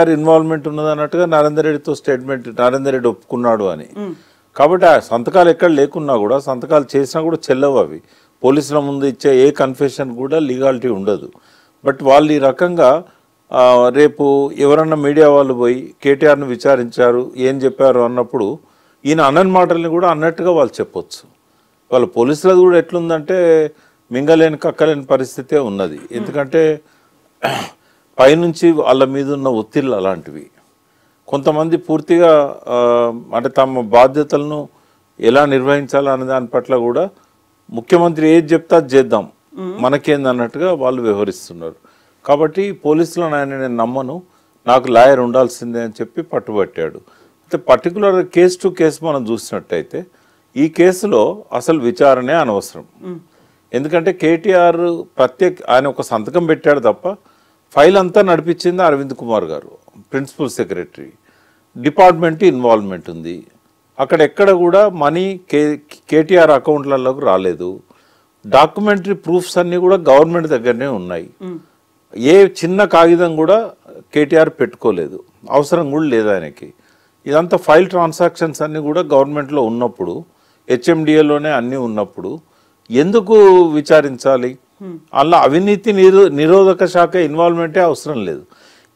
Involvement ఉన్నది అన్నట్టుగా నరేందర్ రెడ్డితో స్టేట్మెంట్ నరేందర్ రెడ్డి ఒప్పుకున్నాడు అని. కాబట్టి ఆ సంతకాలు ఎక్కడ లేకున్నా కూడా సంతకాలు చేసినా కూడా చెల్లవు. అవి పోలీసుల ముందు ఇచ్చే ఏ కన్ఫెషన్ కూడా లీగాలిటీ ఉండదు. బట్ వాళ్ళు ఈ రకంగా రేపు ఎవరన్నా మీడియా వాళ్ళు పోయి కేటీఆర్ను విచారించారు ఏం చెప్పారు అన్నప్పుడు ఈయన అన్నని మాటల్ని కూడా అన్నట్టుగా వాళ్ళు చెప్పొచ్చు. వాళ్ళ పోలీసులది కూడా ఎట్లుందంటే మింగలేని కక్కలేని పరిస్థితే ఉన్నది. ఎందుకంటే పైనుంచి వాళ్ళ మీద ఉన్న ఒత్తిళ్ళు అలాంటివి. కొంతమంది పూర్తిగా అంటే తమ బాధ్యతలను ఎలా నిర్వహించాలనే దాని పట్ల కూడా ముఖ్యమంత్రి ఏది చెప్తా చేద్దాం మనకేందన్నట్టుగా వాళ్ళు వ్యవహరిస్తున్నారు. కాబట్టి పోలీసులను నేను నమ్మను, నాకు లాయర్ ఉండాల్సిందే అని చెప్పి పట్టుబట్టాడు. అయితే పర్టికులర్ కేసు టు కేసు మనం చూసినట్టయితే ఈ కేసులో అసలు విచారణే అనవసరం. ఎందుకంటే కేటీఆర్ ఆయన ఒక సంతకం పెట్టాడు తప్ప ఫైల్ అంతా నడిపించింది అరవింద్ కుమార్ గారు, ప్రిన్సిపల్ సెక్రటరీ. డిపార్ట్మెంట్ ఇన్వాల్వ్మెంట్ ఉంది. అక్కడ ఎక్కడ కూడా మనీ కేటీఆర్ అకౌంట్లలోకి రాలేదు. డాక్యుమెంటరీ ప్రూఫ్స్ అన్నీ కూడా గవర్నమెంట్ దగ్గరనే ఉన్నాయి. ఏ చిన్న కాగితం కూడా కేటీఆర్ పెట్టుకోలేదు, అవసరం కూడా లేదు ఆయనకి. ఇదంతా ఫైల్ ట్రాన్సాక్షన్స్ అన్నీ కూడా గవర్నమెంట్లో ఉన్నప్పుడు, హెచ్ఎండిఏలోనే అన్నీ ఉన్నప్పుడు ఎందుకు విచారించాలి? అలా అవినీతి నిరోధక శాఖ ఇన్వాల్వ్మెంటే అవసరం లేదు.